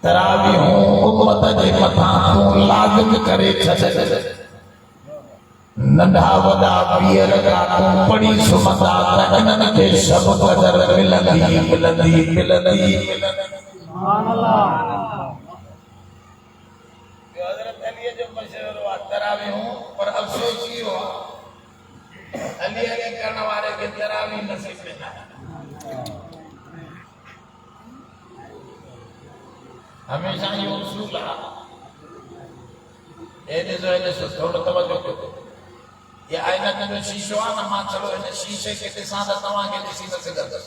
तरावी उम्मत जे मथा तू लाज़िम करे छॾ नंढा वॾा पीअर का तू पढ़ी सुमंदा त इन्हनि खे सभु क़दर मिलंदी मिलंदी मिलंदी सुभान अल्लाह। हज़रत अली जो मशवरो आहे तरावी पर अफ़सोस इहो आहे अली करण वारे खे तरावी नसीब में न आहे। हमेशा ये उसूल है एने जो है थोड़ा तवज्जो करो ये आईना का जो शीशो है ना मां चलो इन शीशे के दिशा दा तवा के दिसी न सघंदा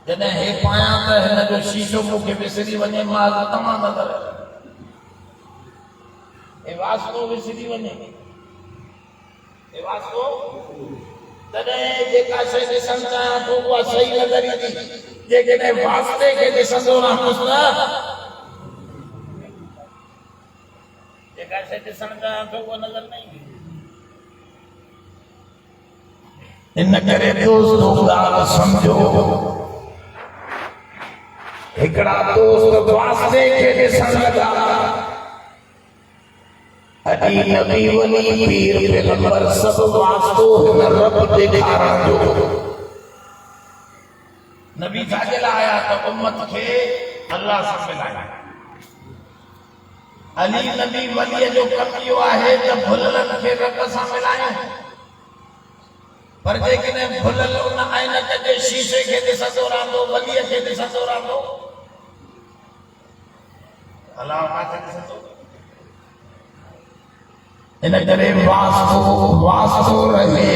जने हे पाया त हिन जो शीशो मुखे विसरी वने मां तवा नजर ए वास्तो विसरी वने ए वास्तो तने जेका शय दिसन चाहे तो वो सही नजर ईंदी जेके ने वास्ते के दिसंदो ना मुसला जेका शय दिसन चाहे तो वो नजर नहीं इन करे दोस्तों ॻाल्हि समझो हिकड़ा दोस्त वास्ते के दिसन लगा अजी नबी वली पीर पैगंबर सब वास्तो हिन रब ॾेखारण जो नबी छाजे लाइ आया त उम्मत खे अल्लाह सां मिलाया अली नबी वलीअ जो कमु इहो आहे त भुलनि खे रब सां मिलायूं पर जेकॾहिं भुलल उन ऐनक जे शीशे खे ॾिसंदो रहंदो वलीअ खे ॾिसंदो रहंदो अलाह काथे ॾिसंदो इन करे वास्तो रहे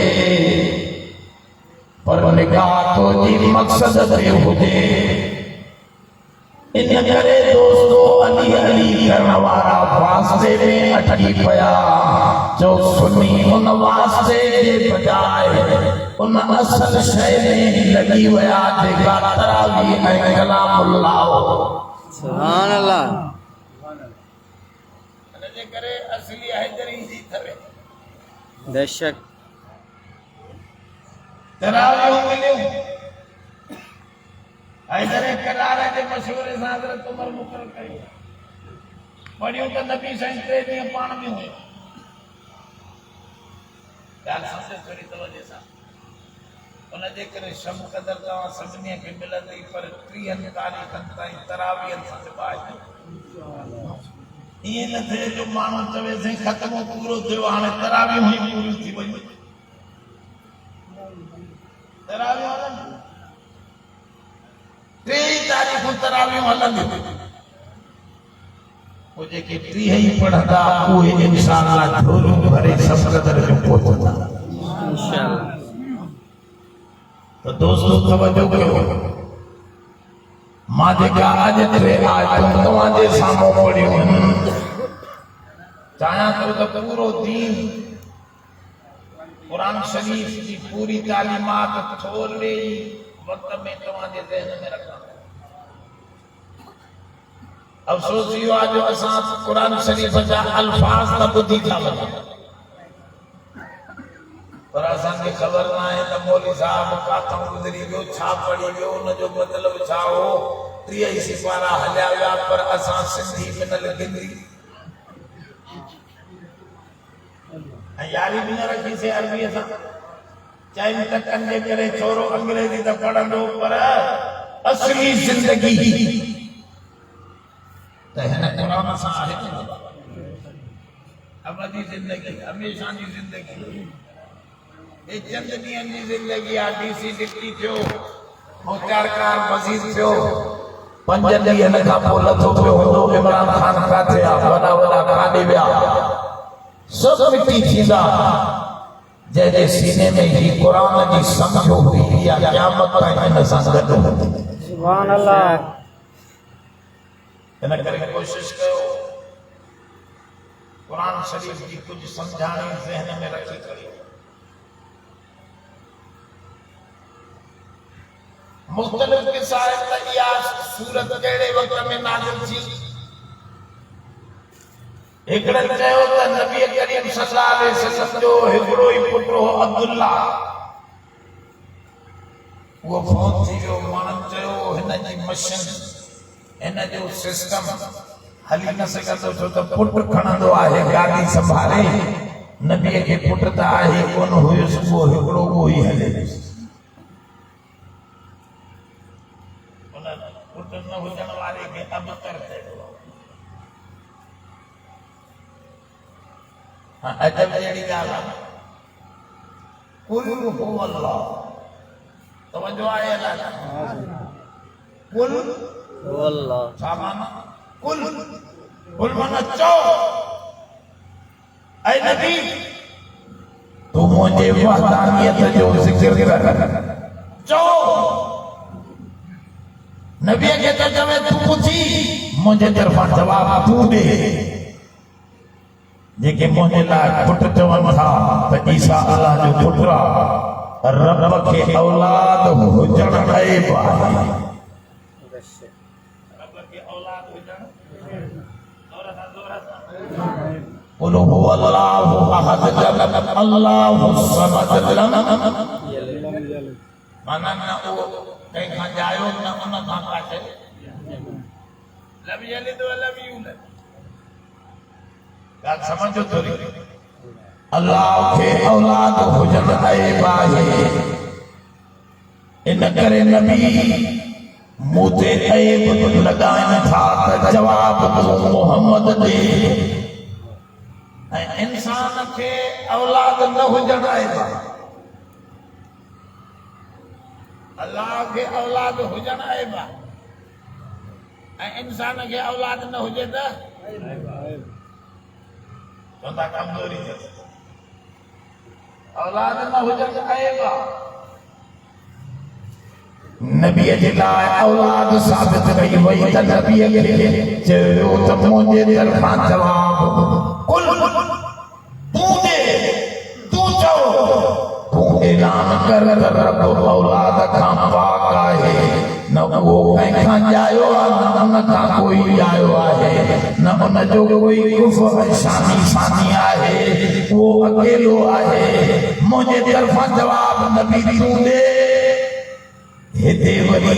पर निगाह तो जी मकसद ते हुजे इन करे दोस्तों अली अली करण वारा वास्ते में अटकी पया जो सुनी उन वास्ते जे बजाय उन असल शय में लगी वया जेका तरावी ऐं कलामुल्लाह सुभान अल्लाह जे करे असली हैदरी जी थवे बेशक तरावी मिलियो हैदर करार जे मशवरे सां हज़रत उमर मुक़रर कयो पढ़ियो त नबी साईं 3 ॾींहं पाण में हुयो ॻाल्हि समझ थोड़ी तवजो सां उन जे करे शम क़दर तव्हां सभिनी खे मिलंदी पर 30 तारीख़नि ताईं तरावीहनि सां निभाइजो इएं न थिए जो माण्हू चवे साईं ख़त्मो पूरो थियो हाणे तरावीहूं ई पूरियूं थी वयूं तरावीह हलनि 3 तारीख़ूं तरावीहूं हलंदियूं वो जेके 30 ई पढ़ंदा उहे इंशाअल्लाह झोलियूं भरे सब क़दर में पहुचंदा इंशाअल्लाह। तो दोस्तों तवज्जो कयो मां जेका अॼु 3 आयतूं तव्हां जे साम्हूं पढ़ियूं आहिनि चाहियां थो त पूरो दीन कुरान शरीफ की पूरी तालीमात थोड़े ही वक्त में तव्हांजे ज़हन में रखां अफ़सोस इहो आहे जो असां कुरान शरीफ जा अल्फाज़ न ॿुधी था वञूं पर असांखे ख़बर न आहे त मौलवी साहब काथां गुज़री वियो छा पढ़ी वियो उनजो मतिलबु छा हो 30 ई सिपारा हलिया विया पर असां सिंधी में न लिखंदी यारी भी न रखी से अरबी सां चाहे टकनि जे करे छोरो अंग्रेजी त पढ़ंदो पर असली जिंदगी त हिन क़ुरान सां आहे अबदी जिंदगी हमेशा जी जिंदगी ये चंद ॾींहंनि जी जिंदगी आहे डीसी डिप्टी थियो मुख्तारकार वज़ीर थियो 5 ॾींहंनि खां पोइ लथो पियो हूंदो इमरान खान काथे आहे वॾा वॾा काॾे विया सब मिटी थींदा जंहिंजे सीने में ही कुरान जी सम्झ हूंदी इहा क़यामत ताईं हिन सां गॾु हूंदी सुभान अल्लाह। इन करे कोशिश कयो कुरान शरीफ की कुछ समझाणी ज़हन में रखी करे मुख्तलिफ किसायत त इहा सूरत कहिड़े वक़्त में नाज़िल थी एकड़े चयो त नबी करीम सल्लल्लाहु अलैहि वसल्लम जो हिकिड़ो ई पुटु हो अब्दुल्ला वो फोन थी वियो माण्हुनि चयो हिन जी मशीन इन जो सिस्टम हली न सघंदो छो त पुट खणंदो आहे गाॾी संभाले नबीअ खे पुट त आहे कोन हुयुसि उहो हिकिड़ो उहो ई हले उन पुट न हुजण वारे खे अबतर चइबो आहे अजब जहिड़ी ॻाल्हि आहे कुल हुव अल्लाह तवजो आहे अल्लाह कुल वल्लाह छा माना कुल कुल माना चओ ऐ नबी तू मुंहिंजे वहदानियत जो ज़िक्र कर चओ नबीअ खे त चवे तू पुछी मुंहिंजे तरफ़ां जवाब तू ॾे जेके मुंहिंजे लाइ पुट चवनि था त ईसा अल्लाह जो पुटु आहे रब खे औलाद हुजण ऐब आहे قل هو الله احد الله الصمد لم माना न उहो कंहिं खां जायो न उन खां काथे लम यलिद व लम यूलद ॻाल्हि सम्झो थोरी अल्लाह खे औलाद हुजण ऐब आहे इन करे नबी मूं ते ऐब लॻाइनि था त जवाब तूं मुहम्मद ॾे ऐं इंसान खे औलाद न हुजण ऐब आहे अल्लाह खे औलाद हुजण ऐब आहे ऐं इंसान खे औलाद न हुजे त चवंदा कमज़ोरी अथसि औलाद न हुजण ऐब आहे नबीअ जे लाइ औलाद साबित कई वई त नबीअ खे चयो त मुंहिंजे तरफ़ां जवाब कुल तू दे तू चओ तू ऐलान कर त रब औलाद खां पाक आहे न उहो कंहिंखां ॼायो आहे न उन खां कोई ॼायो आहे न उन जो कोई कुफ़ ऐं शानी सानी आहे उहो अकेलो आहे मुंहिंजे तरफ़ां जवाब नबी तू दे हिते वरी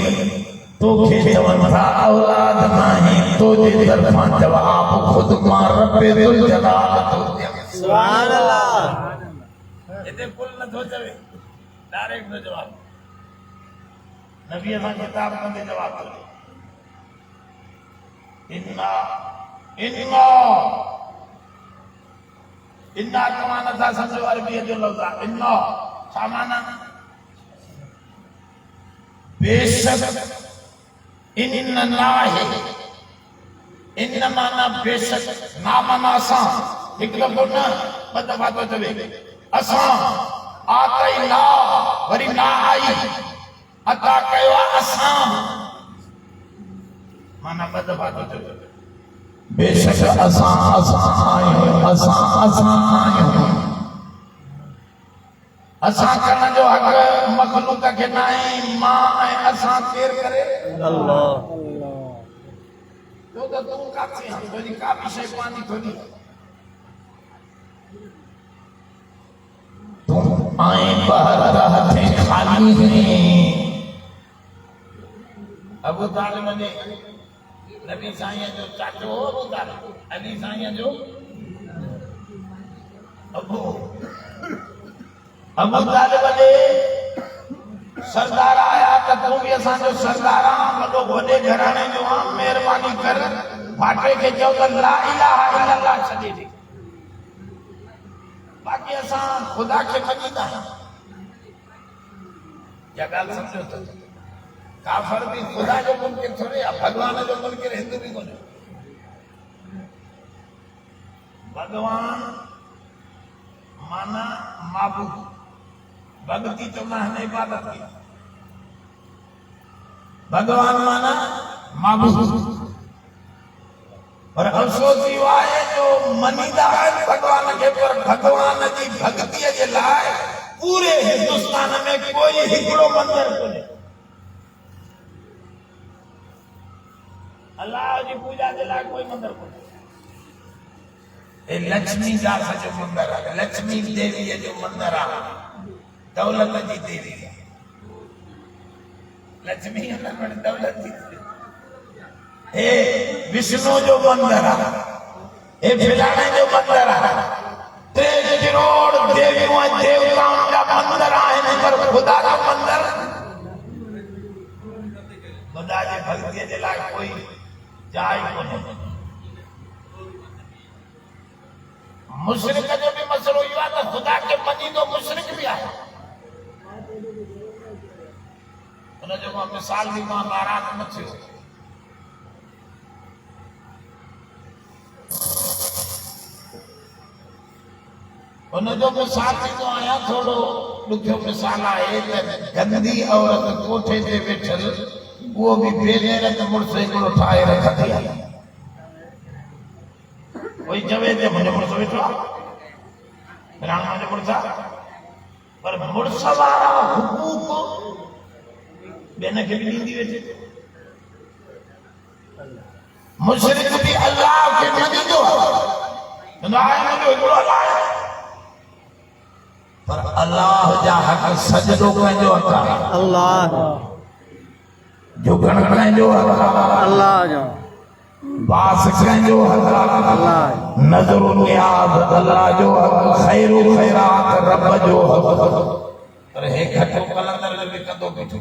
तोखे चवनि था औलाद नाहे तुंहिंजे तरफ़ां जवाब ख़ुदि मां रब्बे दुल जलाल थो ॾियां सुभान अल्लाह हिते कुल नथो चवे डायरेक्ट न जवाब नबी असां किताब कंदे जवाब थो ॾे इन्ना इन्ना इन्ना तव्हां नथा सम्झो अरबीअ जो लफ़्ज़ आहे इन्ना छा माना बेशक इन नाहे इन माना बेशक ना माना असां हिकु दफ़ो न ॿ दफ़ा थो चवे असां आतई ना वरी ना आई अता कयो आहे असां माना ॿ दफ़ा थो चवे बेशक असां आहियूं असां आहियूं असां करण जो हक़ मखलूक खे न आहे मां ऐं असां केरु करे अल्लाह छो त तूं काथे आहीं तुंहिंजी का बि शइ पंहिंजी थोरी तूं आहीं ॿाहिरि हथे ख़ाली हुई अबू तालिब ने नबी साईं जो चाचो हो अबू तालिब अली साईं जो अबू तालिब ने सरदार आया त तूं बि असांजो सरदार आहे वॾो वॾे घराणे जो आहे महिरबानी कर फाटे खे चओ त ला इलाहा इल्लल्लाह छॾे ॾे बाक़ी असां ख़ुदा खे मञींदा आहियूं इहा ॻाल्हि सम्झो त काफ़र बि ख़ुदा जो मुनकिर थोरे आहे भॻवान जो मुनकिर हिंदू बि कोन्हे भॻवान माना माबूद भक्ति चवंदा आहिनि इबादत खे भगवान माना माबूद पर अफ़सोस इहो आहे जो मञींदा आहिनि भगवान खे पर भगवान जी भक्तीअ जे लाइ पूरे हिंदुस्तान में कोई हिकिड़ो मंदर कोन्हे अल्लाह जी पूजा जे लाइ कोई मंदर कोन्हे लक्ष्मी दास जो मंदर आहे लक्ष्मी देवीअ जो मंदर आहे दौलत जी देवी लक्ष्मी दौलत जी हे विष्णु जो मंदिर आहे, हे फिलाणे जो मंदिर आहे, 3 करोड़ देवियों ऐं देवताउनि जा मंदिर आहिनि, पर ख़ुदा जो मंदिर ख़ुदा जे भक्तीअ जे लाइ कोई जाइ कोन्हे। मुशरिक जो भी मसलो इहो आहे त ख़ुदा खे मञींदो मुशरिक बि आहे। हुन जो मां मिसाल बि मां नाराज़ न थियो। हुन जो मिसाल ॾींदो आहियां, थोरो ॾुखियो मिसाल आहे त गंदी औरत कोठे ते वेठल, उहो बि बेगैरत मुड़ुस हिकिड़ो ठाहे रखंदी आहे। कोई चवे त मुंहिंजो मुड़ुस वेठो आहे, फिराण मुंहिंजो मुड़ुस आहे, पर मुड़ुस वारा हुकूक ॿियनि खे बि ॾींदी वेठे। मुशरिक बि अल्लाह खे न ॾींदो आहे, हिकिड़ो अल्लाह आहे, पर अल्लाह जा हक़ सजदो कंहिंजो हक़ आहे, अल्लाह झुकण कंहिंजो हक़ आहे, अल्लाह जो बास कंहिंजो हक़ आहे, अल्लाह नज़र नियाज़ अल्लाह जो हक़, खैर खैरात रब जो हक़। पर हे घटो कलंदर जो बि कंदो वेठो,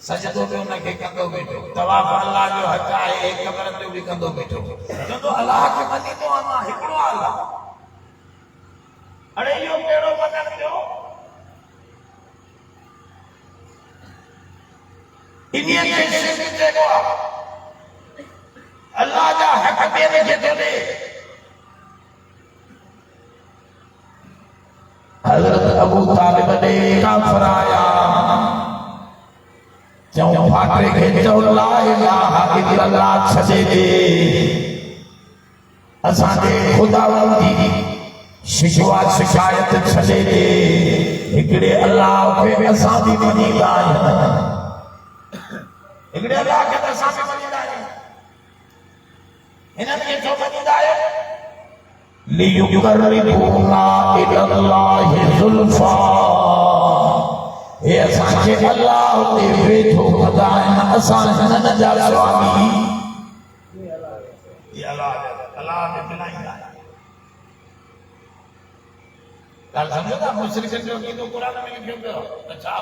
सजदो बि उनखे कंदो वेठो, तवाफ़ अल्लाह जो हक़ आहे, हे कबर जो बि कंदो वेठो, चवंदो अल्लाह खे मञींदो आहियां मां, हिकिड़ो अल्लाह। अड़े इहो कहिड़ो मञण थियो? इन्हीअ खे शिरक चइबो आहे। अल्लाह जा हक़ ॿियनि खे थो ॾे। हज़रत अबू तालिब ॾे काफ़िर आया, चऊं फाटे खे चओ ला इलाहा इल्लल्लाह छॾे ॾे, असांजे ख़ुदावंद जी शिकवा शिकायत छॾे ॾे, हिकिड़े अल्लाह खे असां बि मञींदा आहियूं, हिकिड़े अल्लाह खे असां बि मञींदा आहियूं। हिननि खे छो मञींदा आहियो? लियुक़र्रिबूना इलल्लाहि ज़ुल्फ़ा, हे असांखे अल्लाह ते वेठो कंदा आहिनि, असां हिननि जा स्वामी। ये अल्लाह खे मिलाईंदा आहिनि। ॻाल्हि सम्झो था? मुशरिकनि जो अक़ीदो क़ुर में लिखियो पियो, अच्छा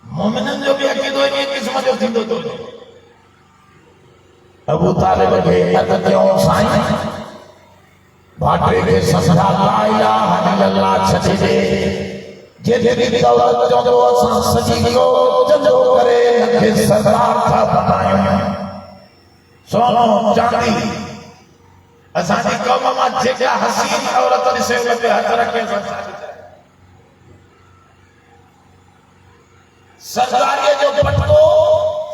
मोमिननि जो बि अक़ीदो इन क़िस्म जो थींदो थो वञे। अबू तालिब खे अर्ज़ु कयूं, साईं भाटे खे सम्झा ला इलाहा इल्लल्लाह छॾे ॾे, जेतिरी दौलत चवंदो असां सॼी चंदो करे हिनखे सरदार था बणायूं, सोनो चांदी असांजी क़ौम मां जेका हसीन औरत ॾिसे उन ते हथ रखे सरदारीअ जो पटको,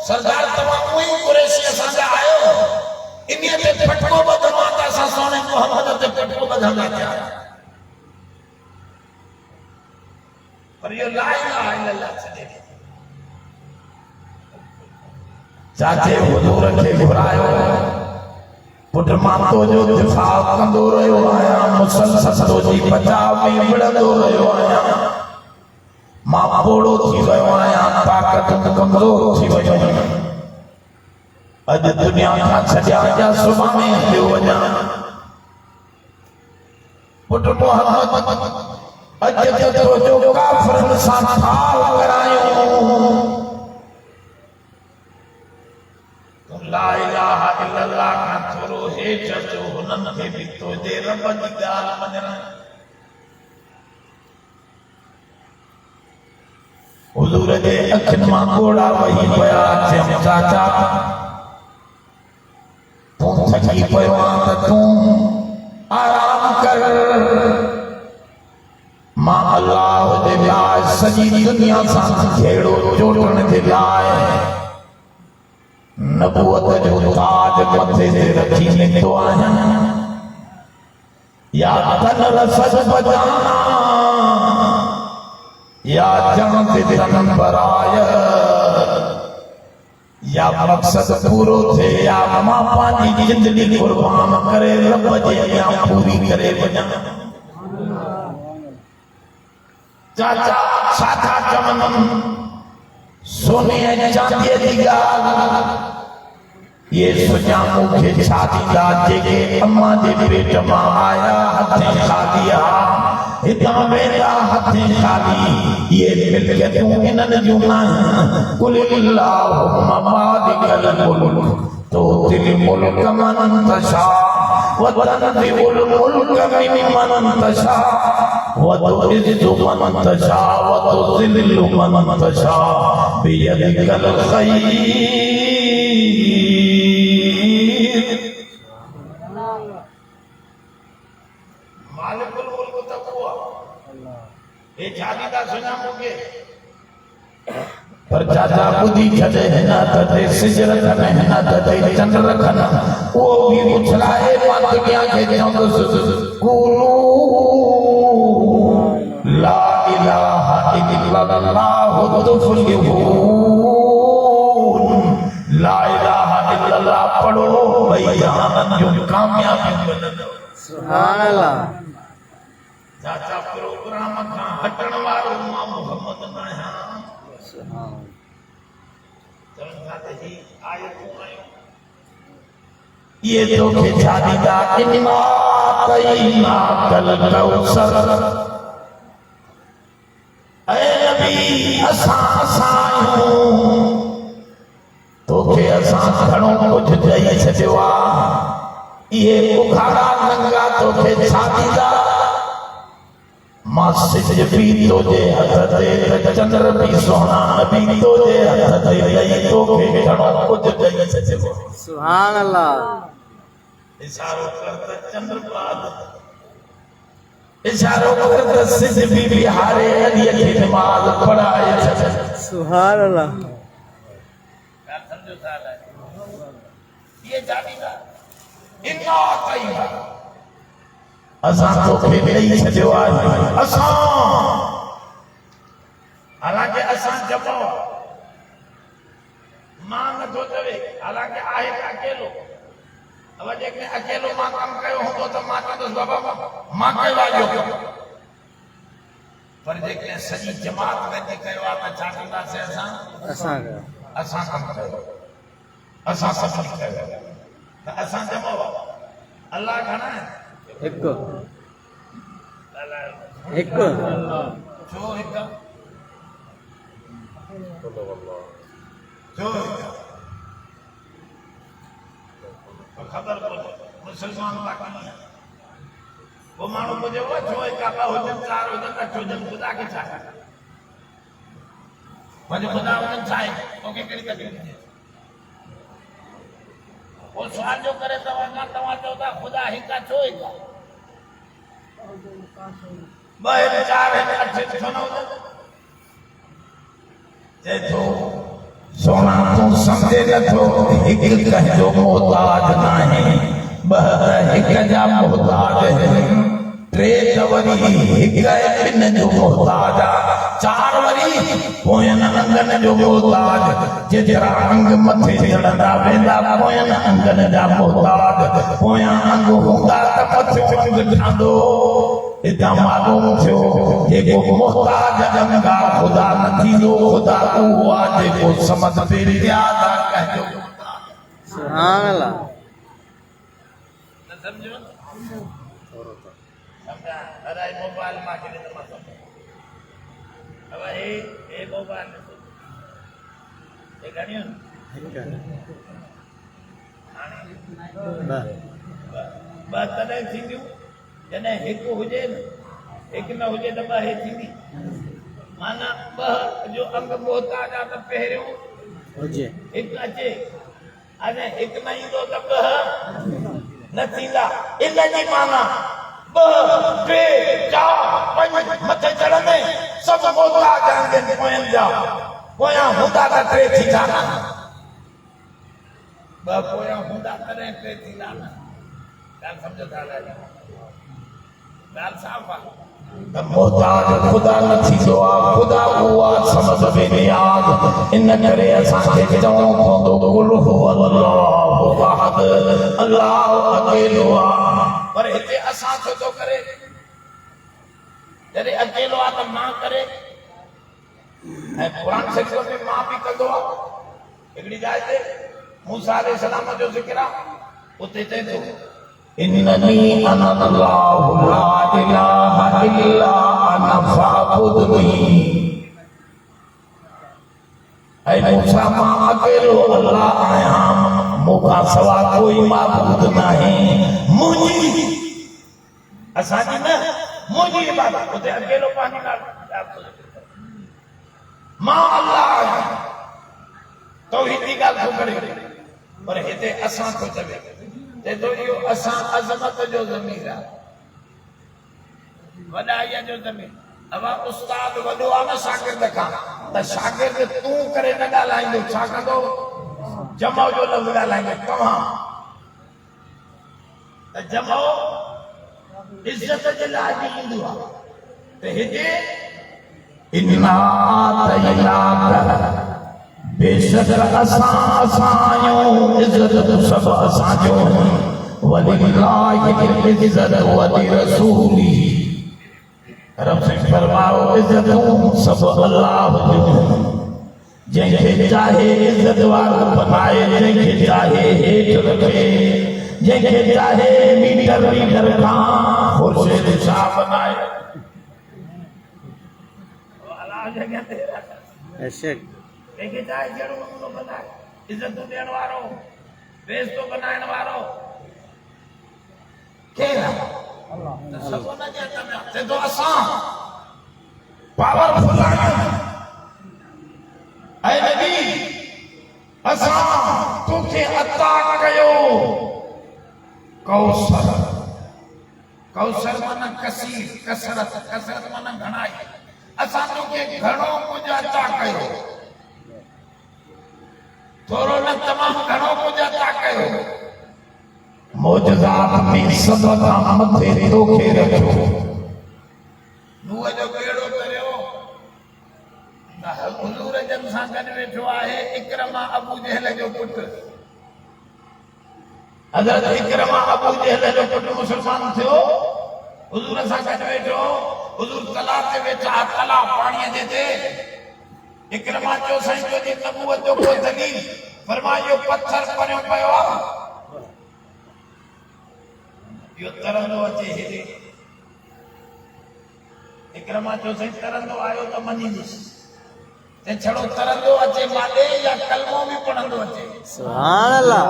सरदार तव्हां उहे कुरैशी असांजा आहियो, इन्हीअ ते पटको ॿधो आहे त असां सोने मुहम्मद ते पटको ॿधंदा थिया। पर इहो ला इलाहा इल्लल्लाह छॾे ॾे। चाचे हुजूर खे घुरायो, पुट मां तुंहिंजो दिफ़ा कंदो रहियो आहियां, मुसलसल तुंहिंजी बचाव में विढ़ंदो रहियो आहियां, मां ॿोड़ो थी वियो आहियां, ताक़त कमज़ोर थी वियो आहियां, अॼु दुनिया खां छॾिया जा सुभाणे हलियो वञा। पुट मोहम्मद अॼु तुंहिंजो काफ़िरनि सां थाल करायूं, ला इलाहा इल्लल्लाह खां थोरो हेठि अचो, हुननि खे बि तुंहिंजे रब जी ॻाल्हि मञण। हुजूर जे अखियुनि मां ॻोढ़ा वही पिया, चयऊं चाचा तूं थकी पियो आहे त तूं आराम कर, मां अल्लाह जे लाइ सॼी दुनिया सां जहिड़ो जोड़ण जे लाइ नबूवत जो ताज मथे ते रखी निकितो आहियां, या तन रसद बजाना, या जन ते तन बराय, या मक़सद पूरो थे, या मां पंहिंजी जिंदगी कुर्बान करे रब जे अॻियां पूरी करे वञा। चाचा छा था चवनि? सोने चांदीअ जी ॻाल्हि ये सुञाणो खे छा ॾींदा जेके अम्मा जे पेट मां आया हथें खाली हितां वेंदा हथें खाली ये मिल्कियतूं इन्हनि जूं न आहिनि कुल अल्लाहुम्मा मालिकल मुल्क तुतिल मुल्क मन तशा वतनज़िउल मुल्क मिम्मन तशा वतुइज़्ज़ु मन तशा वतुज़िल्लु मन तशा बियदिकल खैर मालिकुल मुल्क तक़वा ये जालीदा सुञाणोगे पर चाचा बुधी छॾे हिन ते सिजर कन हिन ते चंड रखन वो भी उछलाए मां दुनिया खे चवंदुसि कूलू ला इलाहा इल्लल्लाह तुफ़्लिहून ला इलाहा इल्लल्लाह पढ़ो भई जहाननि जूं कामयाबियूं मिलंदव सुभान अल्लाह चाचा प्रोग्राम खां हटण वारो मां मोहम्मद न आहियां सुभान ये तो के छादीदा इन्ना तईना कल कौसर ऐ नबी असां तो के असां घणो कुछ ॾेई छॾियो आहे ये बुखारा नंगा तो के छादीदा मां सिज भी तो जे हथ ते चंद्र भी सोना नबी तो जे हथ ते ॾेई तो के घणो कुछ ॾेई छॾियो सुभान अल्लाह इशारो कर त चंद्रपाद इशारो कर त सिज भी बिहारे अली खे नमाज पढ़ाए छॾे सुभान अल्लाह ॻाल्हि समझो था ये जालीदा इन्ना तईबा असां तो खे ॾेई छॾियो आहे असां हालांकि असां जमो मां नथो चवे हालांकि आहे त अकेलो अब जेके अकेलो मां कम कयो हूंदो त मां चवंदुसि बाबा मां कयो आहे इहो पर जेके सॼी जमात गॾिजी कयो आहे त छा कंदासीं असां कम कयो असां सफ़ल कयो त असां जमो अल्लाह घणा आहिनि हिकु छो हिकु छो ख़बर कोन्हे मुसलमान बाक़ी वो माण्हू मुंहिंजो छो हिकु ॿ हुजनि चार हुजनि अठ हुजनि ख़ुदा खे छा पंहिंजो ख़ुदा हुजनि छा आहे तोखे कहिड़ी तकलीफ़ थिए वो सुवाल जो करे तव्हां चओ था ख़ुदा हिकु आहे छो हिकु आहे ॿ आहिनि चार आहिनि अठ छो न हुजनि चए थो सोना तूं सम्झे नथो हिकु कंहिंजो मोहताज न आहे ॿ हिक जा मोहताज आहिनि टे त वरी हिकु ॿिनि जो मोहताज आहे चार वरी पोयनि अंगनि जो मोहताज जेतिरा अंग मथे चढ़ंदा वेंदा पोयनि अंगनि जा मोहताज पोयां अंग हूंदा त मथे अंग ठहंदो इतां मालूम थियो जेको मोहताज अंग आहे ख़ुदा न थींदो ख़ुदा उहो आहे जेको समझ पहिरीं यादि आहे कंहिंजो सुभान अल्लाह न सम्झो समझा अरे मोबाइल मां के लिए मत अब ए मोबाइल ये घणियूं ॿ तॾहिं थींदियूं जॾहिं हिकु हुजे न हिकु न हुजे त ॿ हे थींदी माना ॿ जो अंग मोहताज आहे त पहिरियों हुजे हिकु अचे अने हिकु न ईंदो त ॿ न थींदा इन जी माना ॿ टे चार पंज मथे चढ़ंदे सभु मोहताज आहिनि पोयनि जा पोयां हूंदा त टे थींदा न ॿ पोयां हूंदा तॾहिं टे थींदा न ॻाल्हि सम्झो था ॻाल्हि साफ़ आहे मोहताज ख़ुदा न थींदो आहे ख़ुदा उहो आहे समझ में नियाज़ इन करे असांखे चवणो पवंदो कुल हुवल्लाहु अहद अल्लाह अकेलो आहे पर हिते असां छो थो करे जॾहिं अकेलो आहे त मां करे कुरान शरीफ में मां भी कंदो आहे हिकिड़ी जाइ ते मूसा अलैहि सलाम जो ज़िक्र आहे उते चए थो इन्ननी अना अल्लाहु ला इलाहा इल्ला अना फअबुदनी ऐ मूसा मां अकेलो अल्लाह आहियां मूंखां सवाइ कोई माबूद नाहे मुंहिंजी असांजी न मुंहिंजी इबादत उते अकेलो पंहिंजी ॻाल्हि मां अल्लाह आहियां तौहीदी ॻाल्हि थो करे पर हिते असां थो चवे चए थो इहो असां अज़मत जो ज़मीर आहे वॾाईअ जो ज़मीर अब उस्ताद वॾो आहे न शागिर्द खां त शागिर्द तूं करे न ॻाल्हाईंदो छा कंदो जमो जो लफ़्ज़ ॻाल्हाईंदो तव्हां त जमो इज़त जे लाइ बि ईंदो आहे त हिते इन्ना तैनाक बेशक असां इज़त सब असांजो वलिल्लाहि इज़्ज़त वली रसूली रब से फरमाओ इज़तूं सब अल्लाह जो जंहिंखे चाहे इज़त वारो बनाए जंहिंखे चाहे हेठि रखे जंहिंखे चाहे मीटर खां खुर्शीद शाह बनाए जगह ते ऐसे जंहिंखे चाहे जहिड़ो नमूनो बनाए इज़त ॾियण वारो बेइज़्ज़तो बनाइण वारो केरु आहे सब न जे हथ में आहे तो असां पावरफुल आहियूं ऐं नबी असां तोखे अता कयो कौसर कौसर माना कसीर कसरत कसरत माना घणाई असां तोखे घणो कुझु अता कयो थोरो न तमामु घणो कुझु अता कयो मोजज़ात में सब खां मथे तोखे रखियो नूह जो बेड़ो करियो हुजूर जन सां गॾु वेठो आहे इकरमा अबू जहल जो पुटु हज़रत इकरमा अबू जहल जो पुटु मुसलमान थियो हुजूर सां गॾु वेठो हुजूर तला ते वेठा तला पाणीअ जे ते इकरमा जो साईं जो जी नबूवत जो को दलील फरमायो पत्थर परियो पियो आहे यो तरंदो अचे हेॾे इकरमा जो साईं तरंदो आयो त मञींदुसि ते छड़ो तरंदो अचे माले या कलमो भी पढ़ंदो अचे सुभान अल्लाह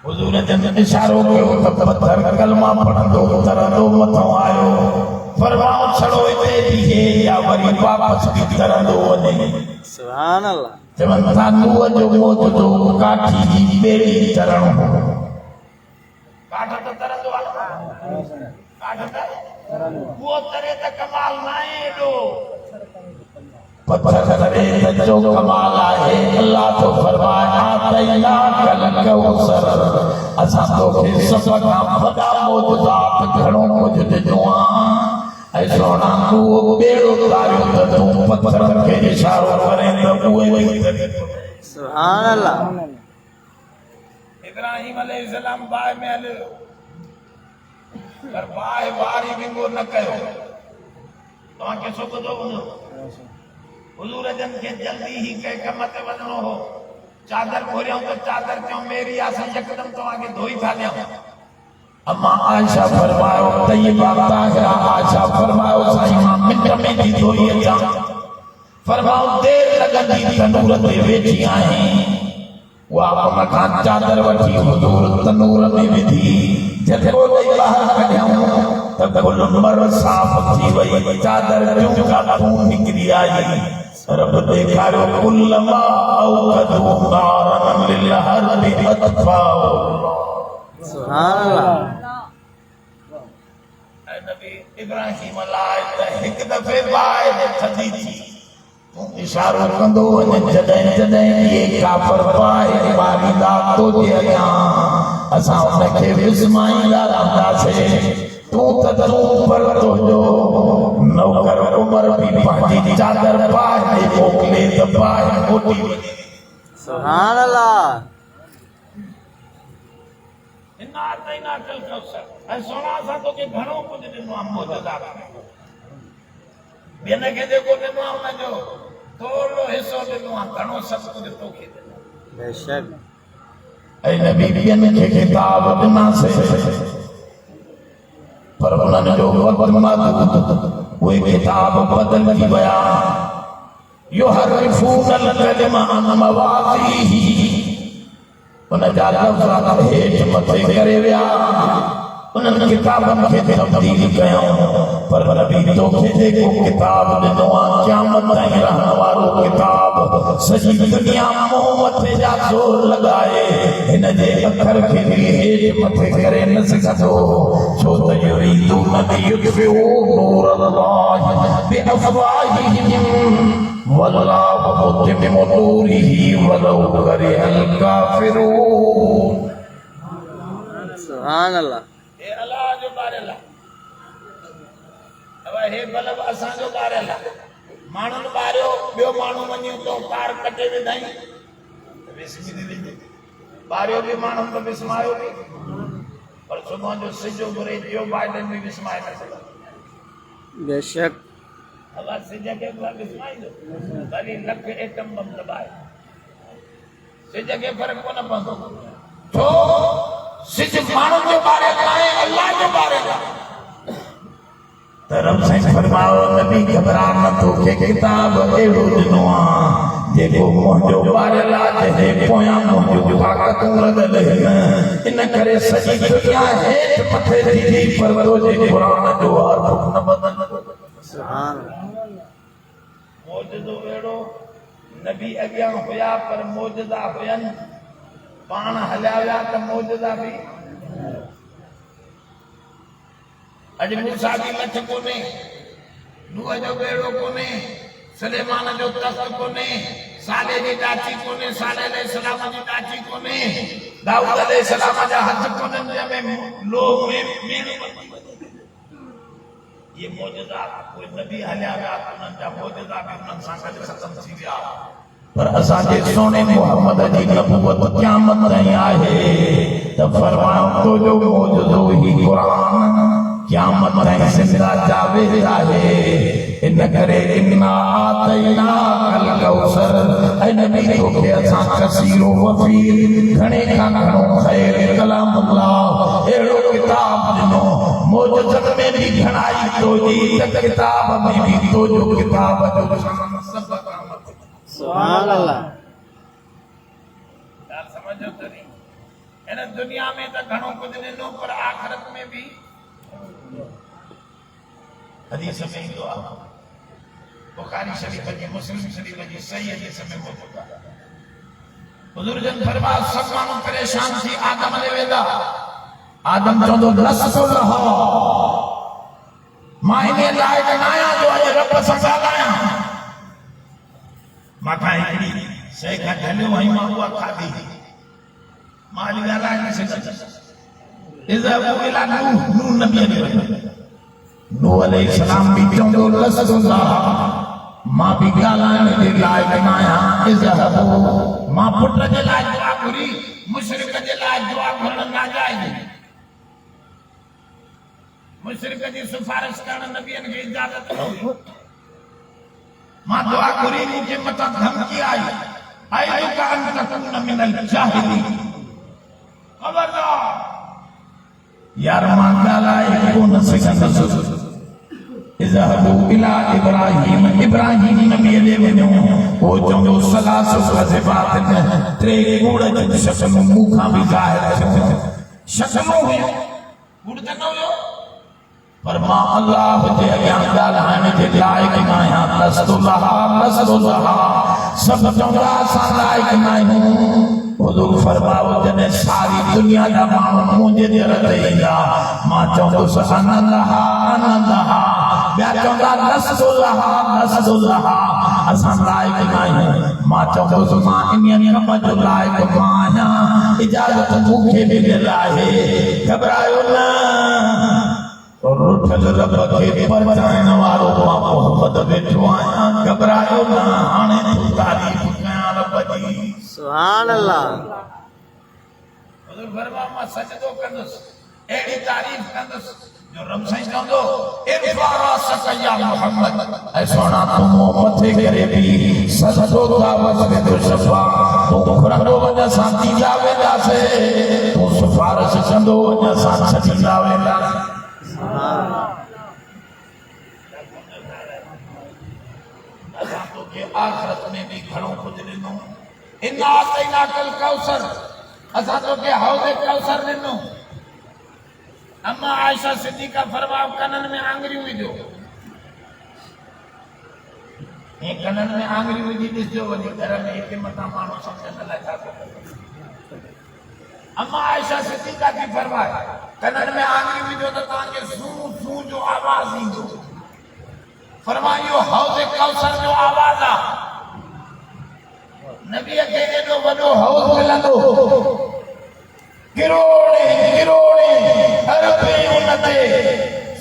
हुजूर जन इशारो कयो त पत्थर कलमा पढ़ंदो तरंदो मथों आयो फरमाओ छड़ो इते बीहे या वरी वापस भी तरंदो वञे सुभान अल्लाह चवनि था नूह जो मौत जो काठी जी ॿेड़ी तरणो हो काठ त तरंदो आहे काठ त वो तरे त कमाल न आहे एॾो पत्थर तरे त जो कमाल आहे अल्लाह तो फरमाए आतैना कल कौसर असां तोखे सभ खां वॾा मौजूदात घणो कुझु ॾिनो आहे ऐं सोना नूह ॿेड़ो तारियो त तूं पत्थरनि खे इशारो करे त उहे वही सुभान अल्लाह इब्राहिम अलैहिस्सलाम बाहि में हलियो पर बाहि वारी विंगो न कयो तव्हांखे सो ॿुधो हूंदो हुजूर जन खे जल्दी ही कंहिं कम ते वञिणो हो चादर घुरियऊं त चादर चयूं मेरी असां यकदमि तव्हांखे धोई था ॾियूं अम्मा आयशा फरमायो तय्यबा ताहिरा आयशा फरमायो साईं मां मिंट में थी धोई अचां फरमायो देर लॻंदी तनूर ते वेठी आहीं उहा उन खां चादर वठी हुजूर तनूर में विधी जॾहिं ॾेई ॿाहिरि कढियऊं त कुल मर साफ़ थी वई चादर ॿियूं काथूं निकिरी आई रब ॾेखारियो कुल मां औक़दू नारन लिलहर्बि अत्फाउ सुभान अल्लाह ऐं नबी इब्राहिम लाइ त हिकु दफ़े बाहि में थधी थी तूं इशारो कंदो वञ जॾहिं जॾहिं इहे काफ़र बाहि मारींदा तोजे अॻियां असां उनखे विस्माईंदा रहंदासीं तूं त तूं पर तुंहिंजो नौकर उमर बि पंहिंजी चादर बाहि में मोकिले त बाहि मोटी वञे सुभान अल्लाह इन्ना तैना कल कौसर ऐं सोना असां तोखे घणो कुझु ॾिनो आहे मौजूदात में ॿियनि खे जेको ॾिनो आहे हुनजो थोरो हिसो ॾिनो आहे, घणो सभु कुझु तोखे ॾिनो। बेशक ऐं नबी ॿियनि खे किताब ॾिनासीं पर उन्हनि जो वक़्तु महदूद, उहे किताब बदल थी विया। युहर्रिफूनल कलिमा अन मवाज़ीही, उन जा लफ़्ज़ हेठि मथे करे विया, उन्हनि किताबनि खे तब्दील कयूं। पर नबी तोखे जेको किताब ॾिनो आहे क़यामत ताईं रहण वारो किताब, सॼी दुनिया मूं मथे जा ज़ोर लॻाए हिन जे अखर खे बि हेठि मथे करे न सघंदो, छो त युरीदून लियुत्फ़िऊ नूरल्लाहि बिअफ़वाहिहिम वल्लाहु मुतिम्मु नूरिही वलौ करिहल काफ़िरून। सुभान अल्लाह। हे अल्लाह जो बारेला, अब हे बलब असां जो बारेला, माण्हुनि ॿारियो, ॿियो माण्हू वञी तो कार कटे विधाई विस्मी थी वेंदी, ॿारियो बि माण्हुनि त विस्मायो बि, पर सुबुह जो सिज घुरे जो बाइडन बि विस्माए न सघंदो। बेशक अब सिज खे विस्माईंदो, भली लख एटम बम दॿाए सिज खे फ़र्क़ु कोन पवंदो, छो सिज माण्हुनि जो बारेला आहे, अल्लाह जो बारेला। तरम से फरमाओ नबी घबरा न, तोखे किताब अहिड़ो ॾिनो आहे जेको मुंहिंजो बारेला जंहिं पोयां मुंहिंजो ताक़तूं लॻल आहिनि, इन करे सॼी दुनिया हेठि मथे थी पर तुंहिंजे क़ुर जो हर्फ़ न बदलंदो। सुभान मौजूदो अहिड़ो, नबी अॻियां हुया पर मौजूदा हुयनि, पाण हलिया विया त मौजूदा बि। अॼु मूसा जी लठ कोन्हे, नूह जो बेड़ो कोन्हे, सुलेमान जो तख़्त कोन्हे, साले जी डाची कोन्हे, साले अलैहिस्सलाम जी डाची कोन्हे, दाऊद अलैहिस्सलाम जा हथ कोन्हनि जंहिंमें लोह में मेण बची वञे। ये मौजूदा कोई नबी हलिया विया त उन्हनि जा मौजूदा बि उन्हनि सां गॾु ख़तमु थी विया। पर असांजे सोने मुहम्मद जी नबूवत क़यामत ताईं आहे त फरमायो तुंहिंजो मौजूदो ही क़ुरान क़यामत ताईं ज़िंदा जावेद आहे। इन करे इन्ना आतैनाकल कौसर, ऐं नबी तोखे असां कसीरो वफ़ीर घणे खां घणो ख़ैर कलामुल्लाह अहिड़ो किताब ॾिनो, मौजूदनि में बि घणाई तुंहिंजी त किताब में बि तुंहिंजो किताब जो सभु काम। सुभान अल्लाह। यार समझो तो नहीं, इन दुनिया में तो घणो कुछ ॾिनो पर आखिरत में भी हदीस में ईंदो आहे, बुखारी शरीफ जी, मुस्लिम शरीफ जी सही हदीस में मौजूद आहे। हुजूर जन फरमाया सब माण्हू परेशान थी आदम ॾे वेंदा, आदम चवंदो लस्तुल्लाह, मां इन लाइक़ न आहियां जो अॼु रब सां ॻाल्हायां, माथा हिकिड़ी शइ खां ढलियो ऐं मां उहा खाधी, मां अॼु ॻाल्हाए न सघंदुसि। इज़हबू इला नूह नबी ॾे वञो, नूह अलैहिस्सलाम बि चवंदो लस्तुल्लाह, मां बि ॻाल्हाइण जे लाइक़ न आहियां। इज़हबू, मां पुट जे लाइ दुआ घुरी, मुशरिक जे लाइ दुआ घुरण नाजाइज़, मुशरिक जी सिफारिश करण नबियनि खे इजाज़त न हुई। मां दुआ घुरी, मुझे मता धमकी आई, आई का अन तकून मिनल जाहिलीन, खबरदार यार मां ॻाल्हाए कोन सघंदुसि। इज़हबू इला इब्राहीम, इब्राहीम नबी ॾे वञो, वो चवंदो सलासु कज़िबातिन, टे कूड़ जूं शक्लूं मूंखां बि ज़ाहिर थियूं, शक्लूं हुयूं, कूड़ त न हुयो, पर मां अल्लाह जे अॻियां ॻाल्हाइण जे लाइक़ न आहियां। लस्तुल्लाह, सभु चवंदा असां लाइक़ न आहियूं। हुजूर फरमायो जॾहिं सारी दुनिया जा माण्हू मुंहिंजे दर ते ईंदा, मां चवंदुसि अनल्लाह अनल्लाह, ॿिया चवंदा लस्तुल्लाह लस्तुल्लाह, असां लाइक़ न आहियूं। मां चवंदुसि मां इन कम जो लाइक़ मां आहियां, इजाज़त मूंखे बि ॾियल आहे, घबरायो न। रुठल रब खे परचाइण वारो मां मोहम्मद वेठो आहियां, घबरायो न। हाणे तूं तारीफ़ कयां रब जी। सुभान अल्लाह। हुजूर फरमाया मां सजदो कंदुसि, अहिड़ी तारीफ़ कंदुसि जो रब साईं चवंदो इरफा रासक या मोहम्मद ऐ सोना तू मथे करे भी सजदो दावत में तो शफा तू खुरंदो वञा सां थींदा वेंदासे तू सिफारिश कंदो वञा सां छॾींदा वेंदासे असां तोखे आख़िरत में भी घणो कुझु ॾिनो इन्ना आतैना कल कौसर असां तोखे हौज़ कौसर ॾिनो अम्मा आयशा सिद्दीका फरमाओ कनन में आंगरियूं विझो ये कनन में आंगरियूं विझी ॾिसजो वञी घर में हिते मथां माण्हू सम्झण लाइ छा थो करे अम्मा आयशा सिद्दीका थी फरमाए कनन में आंगरियूं विझो त तव्हांखे सू सू जो आवाज़ ईंदो फरमायो हौज़ कौसर जो आवाज़ आ नबी खे एॾो वॾो हौज़ मिलंदो किरोड़े किरोड़े अरबे उनते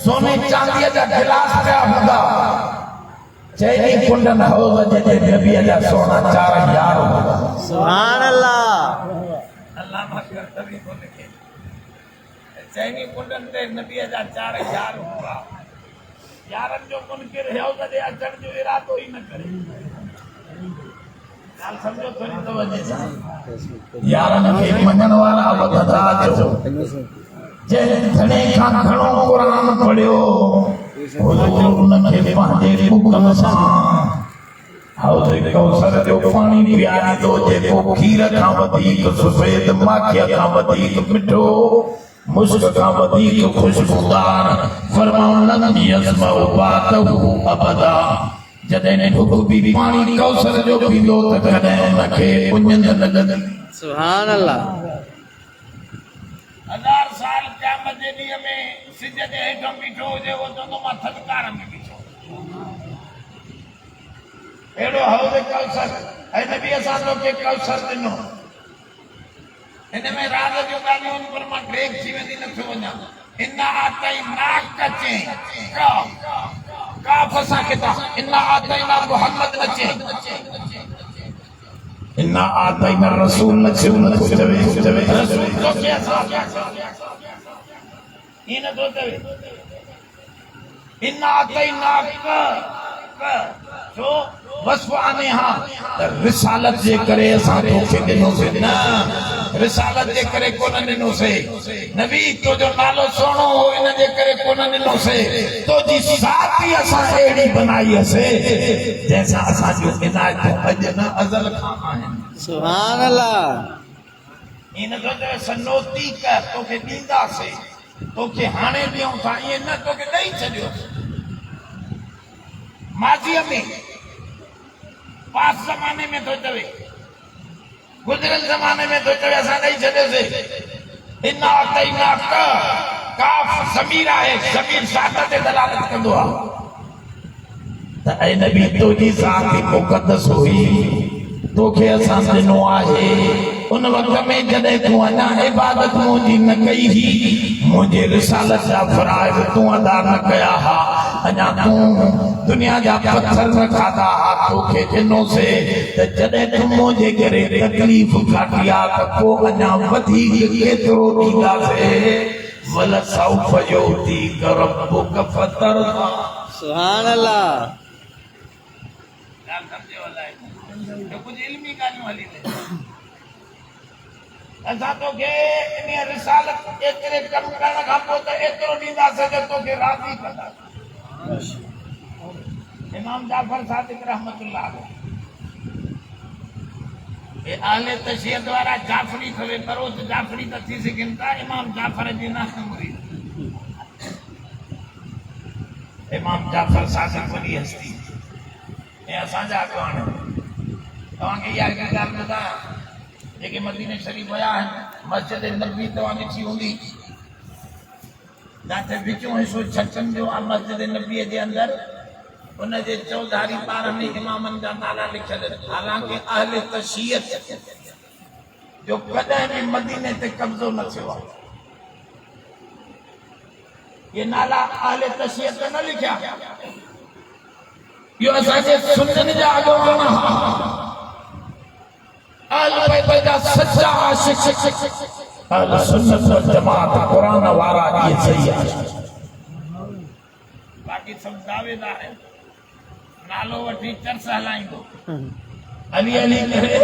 सोने चांदीअ जा गिलास पिया हूंदा चइनी कुंडन हौज़ जे नबीअ जा सोना 4000 हूंदा सुभान अल्लाह अल्लाह अकबर तभी को लिखे चइनी कुंडन ते नबीअ जा 4000 हूंदा यारनि जो मुनकिर हौज़ जे अचण जो इरादो ई न करे ॻाल्हि सम्झो थोरी तवजे सां यारनि खे मञण वारा वधंदा अचो जंहिं धणे खां घणो क़ुरान पढ़ियो हुज़ूर उनखे पंहिंजे हुकम सां हौज़ कौसर जो पाणी पीआरींदो जेको खीर खां वधीक सफ़ेद माखीअ खां वधीक मिठो मुश्क खां वधीक खुशबूदार फरमाउन लम यस्मउ बातहु अबदा जॾहिं ढुक बि पाणी कौसर जो पींदो त कॾहिं उनखे पुञनि न लॻंदी सुभान अल्लाह 1000 साल क़यामत जे ॾींहं में सिज जे हेठां बीठो हुजे उहो चवंदो मां थधिकार में बीठो अहिड़ो हौज़ कौसर ऐं नबी असां तोखे कौसर ॾिनो हिन में राज़ जूं ॻाल्हियूं पर मां ब्रेक थी वेंदी नथो वञा इन्ना आतैना कचे काफ़ सां किताब इन्ना आतैना मोहम्मद नचे इन्ना आतैना रसूल नचे नथो चवे रसूल तोखे असां ई नथो चवे इन्ना आतैना छो वस्फ़ आने हां रिसालत जे करे असां तोखे ॾिनोसीं न रिसालत जे करे कोन ॾिनोसीं नबी तो जो नालो सुहिणो हो इन जे करे कोन ॾिनोसीं तो जी साथी असां अहिड़ी बनाई हसे जंहिंसां असांजूं इनायतूं अॼु न अज़ल खां आहिनि सुभान अल्लाह इन जो चवे सनोती कर तोखे ॾींदासीं तोखे हाणे ॾियूं था ईअं न तोखे ॾेई छॾियो माज़ीअ में पास ज़माने में तो चवे गुज़िरियल ज़माने में तो चवे असां ॾेई छॾियोसीं इन्ना आतैना काफ़ ज़मीर आहे ज़मीर ज़ात ते दलालत कंदो आहे त ऐं नबी तुंहिंजी ज़ात मुक़दस हुई तोखे असां ॾिनो आहे उन वक़्त में जॾहिं तूं अञा इबादत मुंहिंजी न कई हुई मुंहिंजे रिसालत जा फ़राइज़ तूं अदा न कया हा अञा तूं दुनिया जा पत्थर न खाधा हा तोखे ॾिनोसीं त जॾहिं तूं मुंहिंजे करे तकलीफ़ काटी आहे त पोइ अञा वधीक केतिरो ॾींदासीं वलसौफ युअतीक रब्बुक फतरदा सुभान अल्लाह ॻाल्हि सम्झो अलाए जो कुझु इल्मी ॻाल्हियूं हली रहियूं असां तोखे इन रिसालत एतिरे कम करण खां पोइ त एतिरो ॾींदासीं जो तोखे राज़ी कंदासीं इमाम जाफर सादिक रहमतुल्लाह ए आले तशय्युद वारा जाफरी खवे बरोज जाफरी त थी सघनि था इमाम जाफर जी न मुरीद इमाम जाफर सादिक वॾी हस्ती ऐं असांजा अॻवान तव्हांखे इहा हिकु ॻाल्हि ॿुधायां जेके मदीने शरीफ़ विया आहिनि मस्जिद नबवी तव्हां ॾिठी हूंदी जिते विचों हिसो छचनि जो आहे मस्जिद नबीअ जे अंदरि उनजे चौधारी पार में इमामनि जा नाला लिखियल आहिनि हालांकि अहले तशय्युद जो कॾहिं बि मदीने ते कब्ज़ो न थियो आहे ये नाला अहले तशय्युद न लिखिया इहो असांजे सुन्नत जा अॻवान अहल बैत जा सच्चा आशिक़ अहल सुन्नत वल जमात क़ुरान वारा इहे सही आहे सब दावेदार है नालो वठी चर्च हलाईंदो अली अली करे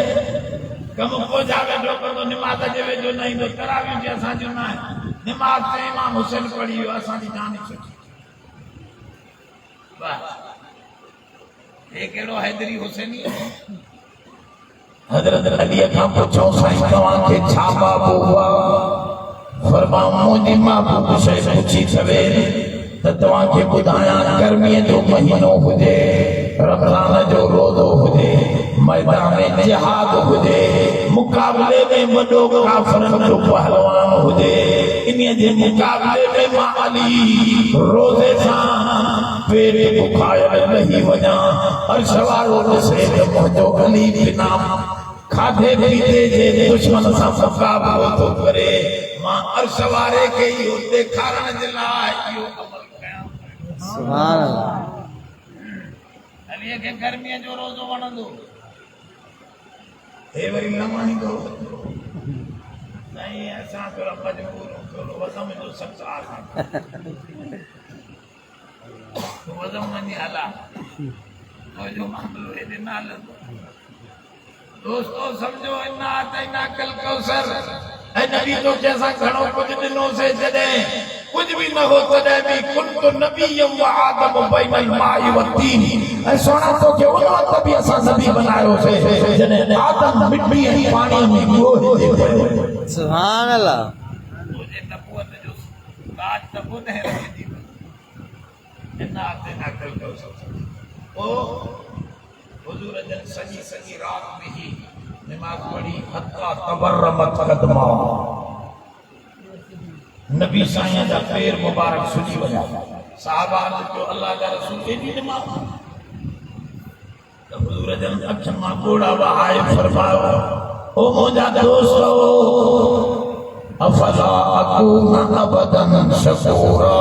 कम को जावे जो तो नमाज जे वेजो नहीं तो तरावी जे असा जो ना नमाज ते इमाम हुसैन पढ़ी हो असा जी जान छुटी वाह ये केड़ो हैदरी हुसैनी हजरत अली खां पुछो साईं तवां के छा बाबू हुआ फरमाऊं मुंहिंजी मां बाबू शइ पुछी सवे त तव्हां खे ॿुधायां गर्मीअ जो महीनो हुजे रमज़ान जो रोज़ो हुजे मैदान में जिहाद हुजे मुक़ाबले में वॾो काफ़िरनि जो पहलवान हुजे इन्हीअ जे मुक़ाबले में मां अली रोज़े सां पेट बुखायल रही वञा अर्श वारो ॾिसे त मुंहिंजो अली बिना खाधे पीते जे दुश्मन सां मुक़ाबलो थो करे मां अर्श वारे खे इहो ॾेखारण जे लाइ इहो अमल कयां सुभान अल्लाह अलीअ खे गर्मीअ जो रोज़ो वणंदो हे वरी न वणंदो साईं असां थोरा मजबूर थोरो वज़म जो संसार वज़म वञी हला मुंहिंजो मामलो हेॾे न हलंदो दोस्तों समझो इन्ना आतैना कल कौसर ऐ नबी तो जैसा घणो कुछ दिनों से जॾहिं कुछ भी न हो तॾहिं भी कुंतु नबिय्यम व आदम बैनल माइ व तीन ऐं सोना तो के उन वक्त भी असां नबी बनायो से जॾहिं आदम मिट्टी ऐं पाणी में ॻोहे ते पियो सुभान अल्लाह मुझे नबूवत जो ताज त ॿुधे रखी इन्ना आतैना कल कौसर ओ हुजूर जन सजी सजी रात में ही नमाज पढ़ी हत्ता तबर्रमत कदमा नबी साईं जा पैर मुबारक सुजी वया साहबा जो अल्लाह का रसूल एडी नमाज तो हुजूर जन अखन मां गोड़ा वहाए फरमायो ओ मोजा दोस्तो अफला अकूना अबदन शकूरा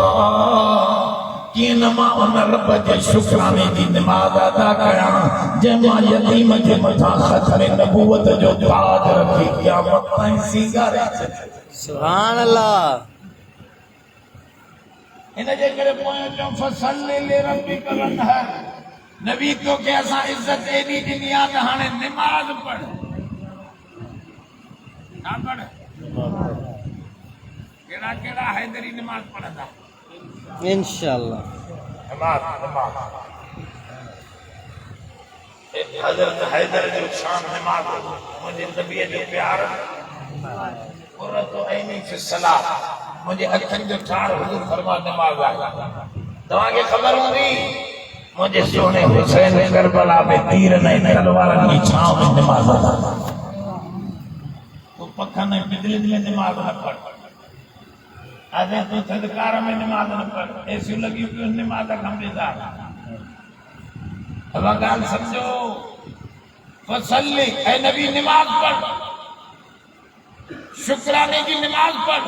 कि नमा उन रब जे शुक्राने जी नमाज अदा कयां जंहिं मां यतीम जे मथां ख़त्म नबूवत जो ताज रखी क़यामत ताईं सीगारे सुभान अल्लाह इन जे करे पोइ जो फसले ले रब्बिक वनहर नबी तो के असां इज्जत एडी ॾिनी आहे त हाणे नमाज पढ़ ना पढ़ केड़ा केड़ा हैदरी नमाज पढ़ंदा इंशाअल्लाह नमाज हजरत हैदर जो शान नमाज मुझे नबी जो प्यार कुर्रत ऐनी फी सलात मुझे अखन जो ठाड़ हुजूर फरमा नमाज आ तव्हां खे ख़बर हूंदी मुझे सोने हुसैन करबला में तीर नहीं तलवारन की छांव में नमाज अदा तो पखा नहीं बिजली में नमाज न पढ़ आज तो सदकार में नमाज न पढ़ ऐसी लगी कि नमाज का बेजार अब गाल समझो फसल्ली ऐ नबी नमाज पढ़ शुक्राने की नमाज पढ़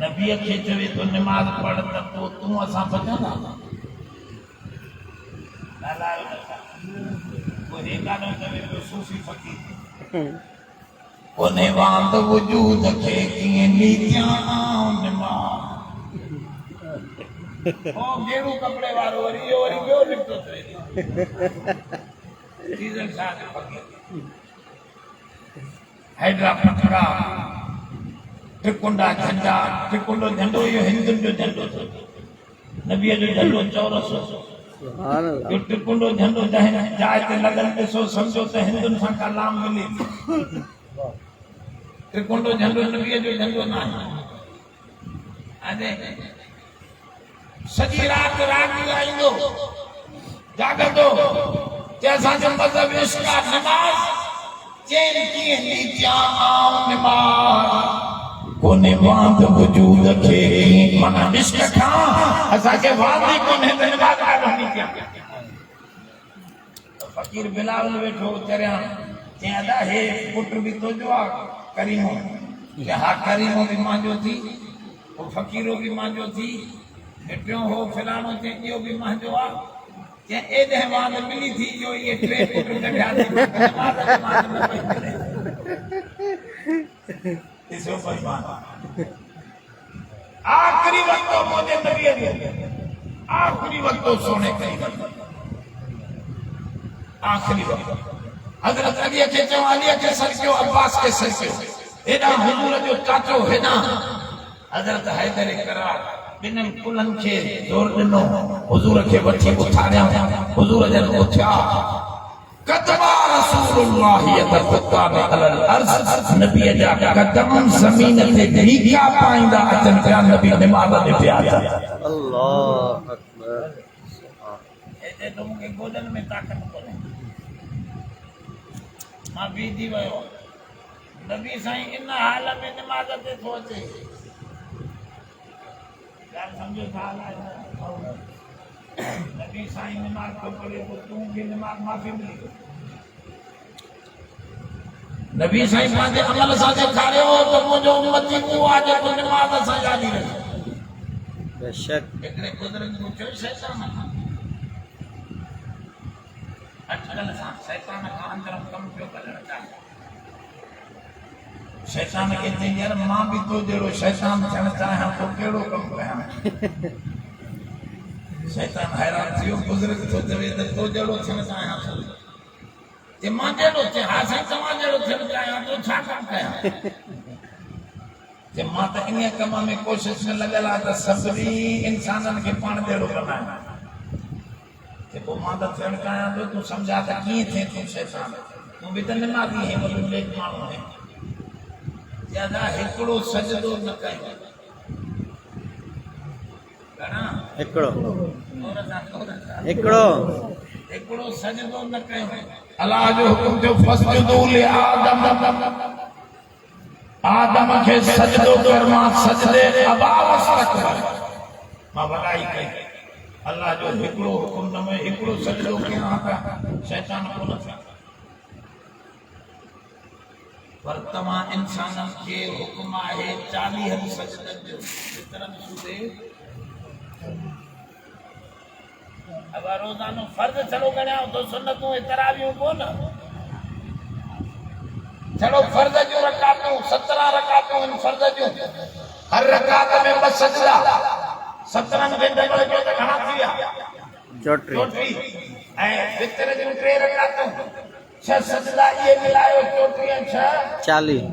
नबी के चवे तो नमाज पढ़ तो तू असा बचना कोई गानो चवे तो सूफी फकीर कोने वांद वजूद खे कीअं लीकियां नमाज ओ गेरू कपड़े वारो वरी इहो वरी ॿियो निकितो सीजन साथ फकीर हैदरा पटरा त्रिकुंडा झंडा त्रिकुंडो झंडो इहो हिंदुनि जो झंडो नबीअ जो झंडो चौरस सुभान अल्लाह जो त्रिकुंडो झंडो जंहिं जाइ ते लॻल ॾिसो सम्झो त हिंदुनि सां कलाम मिले त्रिकुंडो झंडो नबीअ जो झंडो न आहे सॼी राति राॻ ॻाईंदो जाॻंदो ते असांजो मज़हब इश्क आहे नमाज़ चैन कीअं लीकियां आऊं नमाज़ कोने वांद वजूद खे माना इश्क खां असांखे वांद ई कोन्हे त नमाज़ पढ़णी कयां फकीर बिलाल वेठो चरियां चयां अदा हे पुट बि तुंहिंजो आहे करीमो हा करीमो भी मांजो थी वो फकीरो भी मांजो थी टियों हो फलाणो चे इहो भी मांजो आ चे एॾे वांद मिली थी जो ये टे पुट कढिया थी नमाज़ न पई मिले ॾिसो बेईमान आखिरी वक्त मुंहिंजे नबीअ जो तो सोने कई आखिरी वक्त हजरत अली के चयो अली के सर कयो अब्बास के सर कयो एडा हुजूर जो चाचो हेना हजरत हैदर करार बिनन कुलन के जोर दिनो हुजूर के वठी उठाया हुजूर जन उठा कतबा रसूलुल्लाह यतफक्कान अलल अर्ज नबी जा कदम जमीन ते भीगा पाइंदा अचन पिया नबी नमाज दे पिया अल्लाह अकबर ए तुम के गोदन में ताकत कोने मां बीजी वयो नबी साईं इन हाल में नमाज ते सोचे यार समझो हाल है नबी साईं नमाज को पढ़े तो तू भी नमाज माफी मिली नबी साईं मांजे अमल साथे खारे हो तो मुझे उम्मती को आज को नमाज सा याद रहे बेशक एकरे बुजुर्ग को चो शैतान अटकल सा शैतान का अंदर कम क्यों करना चाहिए शैतान के ते यार मां भी तो जेरो शैतान थियण चाहे तो केड़ो कम कया शैतान हैरान थियो बुजुर्ग तो जवे तो जेरो थियण चाहे ते मां जेरो थे हा साईं तमाम जेरो थियण चाहे तो छा कम कया जे मां त इन कम में कोशिश में लगल आ त सभी इंसानन के पाण जेरो बनाए ते को मां त थियण चाहे तो तू समझा त की थे तू शैतान तू भी त नमाज़ी है वो लेक मानो है ज्यादा हिकड़ो सजदो न कयो घणा हिकड़ो सजदो न कयो अल्लाह जो हुकुम जो फसजुदू ले आदम के सजदो कर मां सजदे अबा वस्तकबर मां वडाई कई अल्लाह जो हिकड़ो हुकुम न में हिकड़ो सजदो के आता शैतान को न पर तमा इंसानन के हुक्म है 40 सजदन जो वितरण सुदे अब रोजानो फर्ज चलो गणा तो सुन्नतों तरावियों को न चलो फर्ज जो रकातों 17 रकातों इन फर्ज जो हर रकात में बस सजदा 17 में डबल जो त घणा थिया चोटी ऐ वितर जो 3 रकातों 6 सजदा ये मिलायो चोटी 40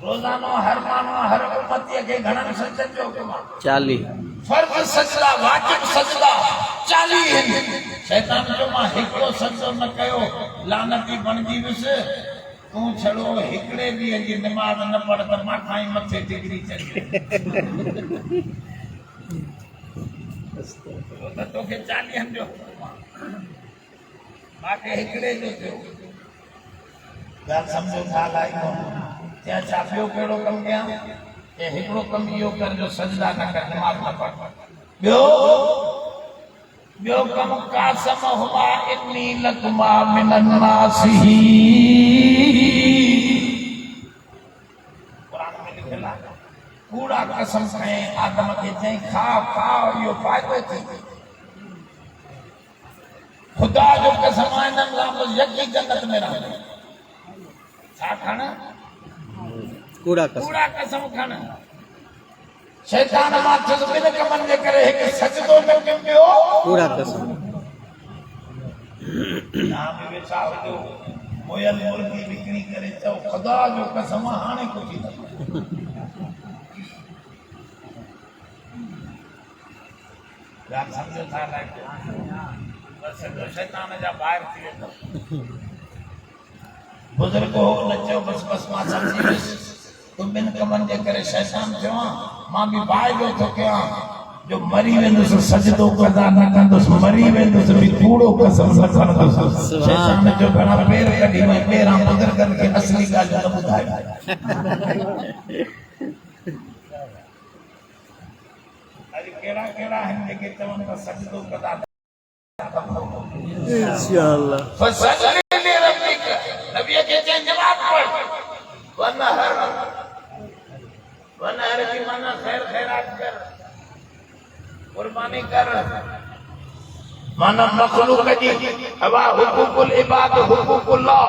रोजानो हर मानो हर उम्मती के घणन सजदन जो हुक्म 40 फर्ज सजदा वाजिब सजदा 40 हैं शैतान जो मां हिकड़ो सजदो न कयो लानती बनजी विस तू छड़ो हिकड़े भी जी नमाज न पढ़ त मां खाई मथे डिग्री चढ़ी तो के 40 जो मां के हिकड़े जो थियो गाल समझो था लाई को क्या चापियो केड़ो कम कया ए हिकड़ो कम यो कर जो सजदा न कर नमाज न पढ़ बियो कम कासम हुआ इन्नी लकुमा मिनन नासी कुरान में लिखला कूड़ा कसम खाए आदम के जई खाओ यो फायदो थी खुदा जो कसम है न बस यकी जन्नत में रहना छा खाना कूड़ा कसम खाना शैतान माथस बिन कमन जे करे एक सजदो न कयो कूड़ा कसम नाम वेचा हो मोयल मुर्गी बिक्री करे तो खुदा जो कसम हाने को थी यार समझो था लाइक बस जो शैतान जा बाहर थी तो बुजुर्ग हो नचो बस मां समझी तुम बिन कमन जे करे शैतान थियो मां भी बाय जो तो क्या जो मरी वेंदुस सजदो कदा न कंदुस मरी वेंदुस भी कूड़ो कसम न खणदुस शैतान जो घणा पैर कढी में पैरां बुजुर्गन के असली गाल न बुधाए अरे केड़ा है जेके चवन का सजदो कदा इंशाअल्लाह फसजद ले रब्बिक नबी के जवाब पढ़ वनहर की माना खैरात कर कुर्बानी कर माना मखलूक जी हवा हुकूकुल इबाद हुकूकुल्लाह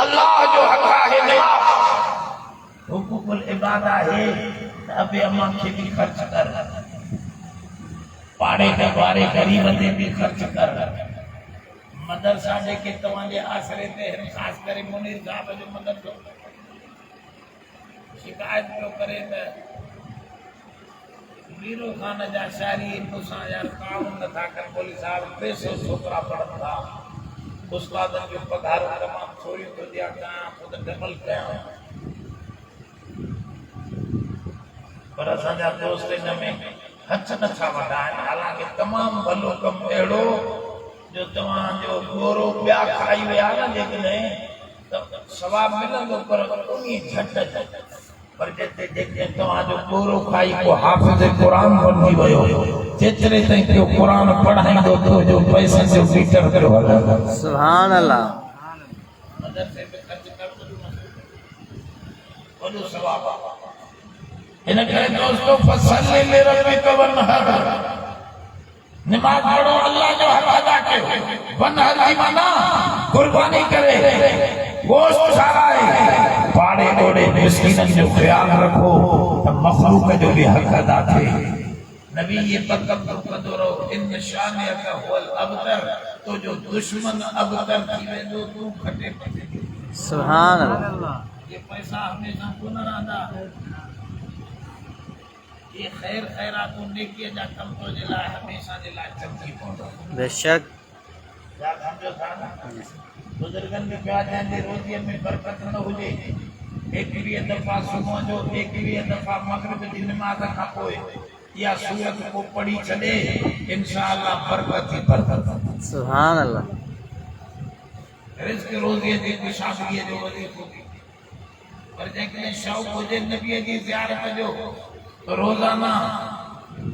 अल्लाह जो हक है नमाज हुकूकुल इबादा है अबे अम्मा के भी खर्च कर भाड़े के बारे गरीब ते भी खर्च कर मदरसा जेके तव्हांजे आसरे ते आहिनि, ख़ासि करे मुनीर साहब जो मदरसो शिकायत पियो करे त मीरो खान जा शायरी मूंसां यार ताउन नथा कनि। मौलवी साहब 300 छोकिरा पढ़नि था, उस्तादनि जो पघारूं तमामु थोरियूं थो ॾियां, कयां ख़ुदि डबल कयां, पर असांजा दोस्त हिन में हथ नथा वधाइनि। हालांकि तमामु भलो कमु अहिड़ो जो तव्हांजो गोरो ॿिया खाई विया न जेकॾहिं त सवाबु मिलंदो, पर उन्ही झट पर जिते जेके तव्हांजो गोरो खाई को हाफ़िज़ क़ुरान बणिजी वियो, जेतिरे ताईं को क़ुरान पढ़ाईंदो तो जो पैसनि जो मीटर पियो हलंदो। सुभान अल्लाह। मदरसे में ख़र्च कर वॾो सवाबु आहे। इन करे दोस्तों फसल्लि लिरब्बिक वनहर, नमाज पढ़ो, अल्लाह जो हक़ अदा कयो। वनहर जी माना कुर्बानी करे, गोश्त खाराए, पाड़े ओड़े मिस्कीननि जो ख्याल रखो त मखलूक जो भी हक़ अदा थिए। नबी ये तकब्बुर कंदो रहो, इन शानियक हुवल अबतर, तो जो दुश्मन अबतर थी वेंदो तूं खटे पटे। सुभान अल्लाह। ये पैसा हमेशा कोन रहंदा, ये खैर खैरात नेकी जा कम तो जे लाइ हमेशा जे लाइ चमकी पवंदो। बेशक छा सम्झो था न? बुजुर्गनि खे पिया जंहिंजे रोज़ीअ में बरकत न हुजे, 21 दफ़ा सुबुह जो 21 दफ़ा मग़रिब जी निमाज़ खां पोइ इहा सूरत को पढ़ी छॾे, इंशाअल्लाह बरकत ई बरकत। सुभान अल्लाह। रिज़्क़ रोज़ीअ जी शादीअ जो वज़ीफ़ो, पर जेकॾहिं शौक़ हुजे नबीअ जी ज़ियारत जो तो रोज़ाना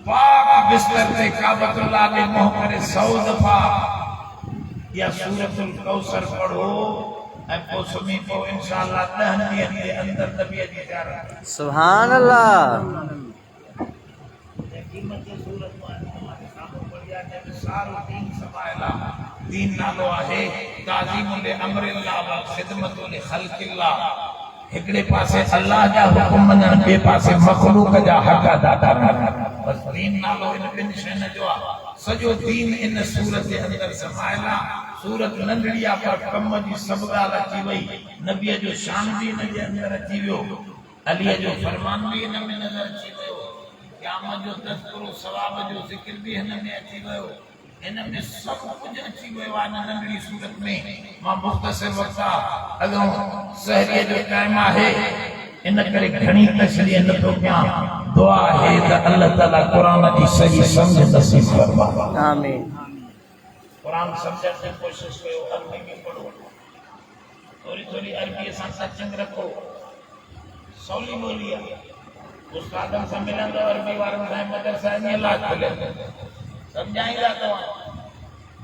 पाक बिस्तर ते काबतुल्लाह ॾे मुंहुं करे 100 दफ़ा या सूरतुल कौसर पढ़ो ऐं पोइ सुम्ही पओ, इंशाअल्लाह 10 ॾींहंनि जे अंदर नबीअ जी ज़ियारत। सुभान अल्लाह। क़ीमत जो सूरत हमारे साम्हूं बढ़िया ने सारो दीन समायला। दीन नालो आहे ताज़ीमुल अमरिल्लाह व ख़िदमतुल ख़ल्क़िल्लाह। हिकड़े पासे अल्लाह जा हुकुम मञण, ॿिए पासे मखलूक जा हक़ अदा करण। बस दीन नालो इन ॿिनि शयुनि जो आहे। सॼो दीन इन सूरत जे अंदर समायला। सूरत नंढड़ी आहे पर कम जी सभु ॻाल्हि अची वई। नबीअ जो शान बि इन जे अंदर अची वियो, अलीअ जो फरमान बि इन में नज़र अची वियो, क़यामत जो तज़किरो सवाब जो ज़िक्र बि हिन में अची वियो। इन में सभु कुझु अची वियो आहे नंढड़ी सूरत में। मां मुख़्तसिर वक़्त अॻो सहरीअ जो टाइम आहे, इन करे घणी तशरीह नथो कयां। दुआ आहे त अल्लाह ताला क़ुरान जी सही सम्झ नसीब फरमाए। आमीन। क़ुरान सम्झण जी कोशिश कयो, अरबी में पढ़ो, थोरी थोरी अरबीअ सां सत्संग रखो, सवली ॿोली आहे। उस्तादनि सां मिलंदो, अरबी वारनि सां मदरसा ईअं लाइ खुलियल सम्झाईंदा तव्हां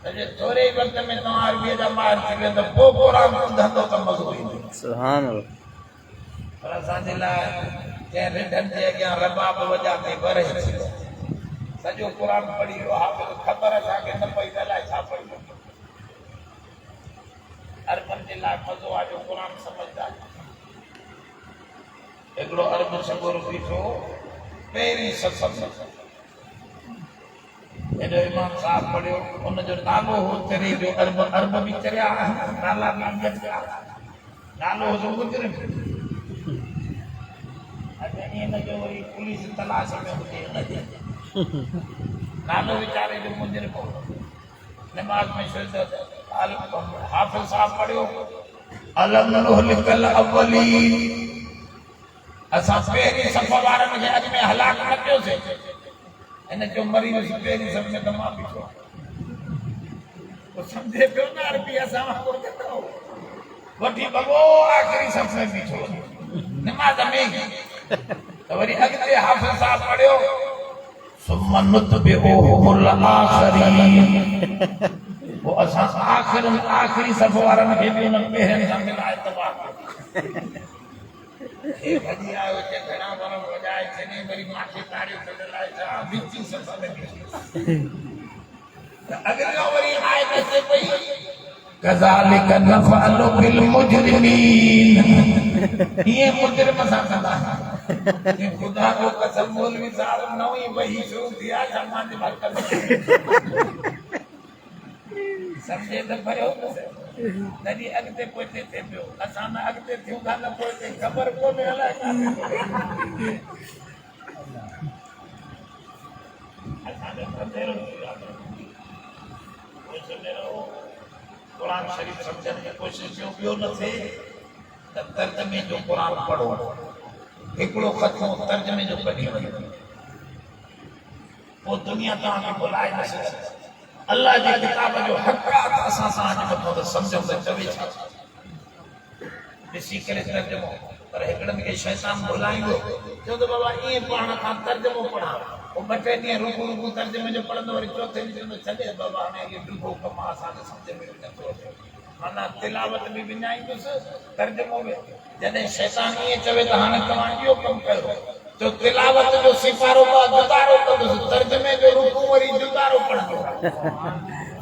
सॼे थोरे ई वक़्त में तव्हां अरबीअ जा माहिर थी वेंदो, पोइ क़ुरान ॿुधंदो त मज़ो ईंदो। सुभान अल्लाह। पर असांजे लाइ कंहिं रिढनि जे अॻियां रबाब वॼाते वर अची वियो, सॼो क़ुरान पढ़ी वियो, हाफ़िज़ ख़बर असांखे न पई अलाए छा पढ़ी। अरबनि जे लाइ मज़ो आहे जो क़ुरान सम्झंदा। हिकिड़ो अरब सबूर बीठो पहिरीं सत्संग, हेॾो इमाम साहब पढ़ियो, उनजो नालो हो चरे जो अरब। अरब बि चरिया नाला बि नालो हो मुजरिम। हिनजो वरी पुलिस तलाश में हुजे, हुनजे नालो वीचारे जो मुजरिम हो। नमाज़ में हाफ़िज़ साहब पढ़ियो, अलम नुहलिकल अव्वलीन, असां पहिरीं सफ़ वारनि खे अॻ में हलाक न कयोसीं। इन जो मरीज़ पहिरीं सफ़ में त मां बीठो, सम्झे पियो न अरबी असां वांगुरु कंदो, वठी भॻो आख़िरी सफ़ में बीठो नमाज़ में। त वरी अॻिते हाफ़िज़ साहब पढ़ियो, सुम्म नुतबिउहुमुल आख़रीन, पोइ असां आख़िरी सफ़ वारनि खे बि उन पहिरियनि सां मिलाए तबाह कयो। भॼी आयो चे घणा वरम वॼाए छॾे, वरी माथे ताड़ियूं कढलाए छा विची सफ़ में बीठी। त अॻियां वरी आयत अचे पई, कज़ालिक नफ़अलु बिल मुजरिमीन, ये मुजरिम सां कंदा। कि खुदा को कसम मौलवी साहब नवी वही शुरू किया समाज बात कर समझे तो भयो तॾहिं अॻिते पोइते थिए पियो असां न अॻिते थियूं था न पोइते ख़बर कोन्हे अलाए क़ुरान शरीफ़ सम्झण जी कोशिशि कयो ॿियो न थिए त तर्जुमे जो क़ुरान पढ़ो हिकिड़ो ख़तमो तर्जुमे जो कढी वञो पोइ दुनिया तव्हांखे भुलाए न सघे अल्लाह जे किताब जो हक़ात असां सां अॼु मथो त सम्झो त चवे छा ॾिसी करे तर्जुमो पर हिकिड़नि खे शैतान भुलाईंदो चवंदो बाबा ईअं पाण खां तर्जुमो पढ़ा पोइ ॿ टे ॾींहं रुकू तर्जुमे जो पढ़ंदो वरी चौथे ॾींहं चवंदो छॾे बाबा हाणे इहो ॾुखो कमु आहे असांखे सम्झ में नथो अचे माना तिलावत बि विञाईंदुसि तर्जुमो बि जॾहिं शैतान ईअं चवे त हाणे तव्हां इहो कमु कयो तो तिलावत जो सिपारो का जुदारो कंदुसि तर्जुमे जो रुकू वरी जुदारो पढ़ंदो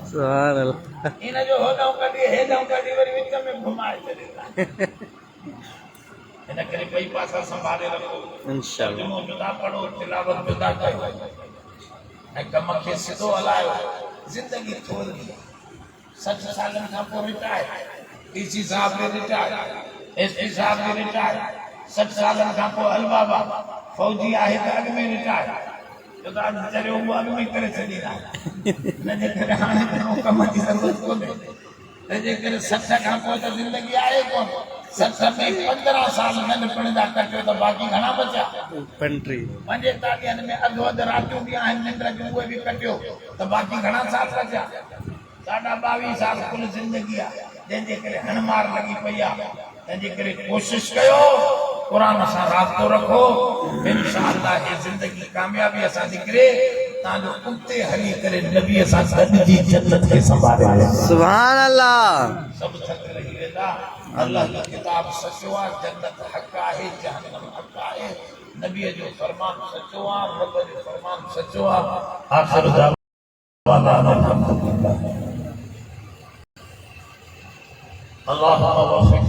सुभान अल्लाह इन जो होॾां कढी वरी विच में घुमाए छॾींदा इन करे ॿई पासा संभाले रखो इंशाअल्लाह तर्जुमो जुदा पढ़ो तिलावत जुदा कयो ऐं कम खे सिधो हलायो ज़िंदगी थोरी 60 सालनि खां पोइ रिटायर डीसी साहब बि रिटायर एसपी साहब बि रिटायर 60 सालनि खां पोइ हल बाबा फौजी आहे त अॻु में रिटायर जो त अॼु चरियो उहो अॻु में करे छॾींदा हिनजे करे हाणे घणो कम जी ज़रूरत कोन्हे तंहिंजे करे 60 खां पोइ त ज़िंदगी आहे कोन 60 में 15 साल नंढपण जा कटियो त बाक़ी घणा बचा पंटी 45 में अधु अधु रातियूं बि आहिनि निंड जूं उहे बि कटियो त बाक़ी घणा साल बचा 22 साल कुल ज़िंदगी आहे जंहिंजे करे हणमार लॻी पई आहे तंहिंजे करे कोशिश कयो क़ुरान सां राब्तो रखो इंशाअल्लाह ये ज़िंदगी कामयाबी असां निकिरे तव्हांजो उते हली करे नबीअ सां गॾिजी जन्नत खे संभाले सुभान अल्लाह सभु थक रही वेंदा अल्लाह जो किताब सचो आहे जन्नत हक़ आहे जहन्नम हक़ आहे नबीअ जो फरमान सचो आहे रब जो फरमान सचो आहे आख़िर दावाना अल्लाहुम्मा वफ़िक़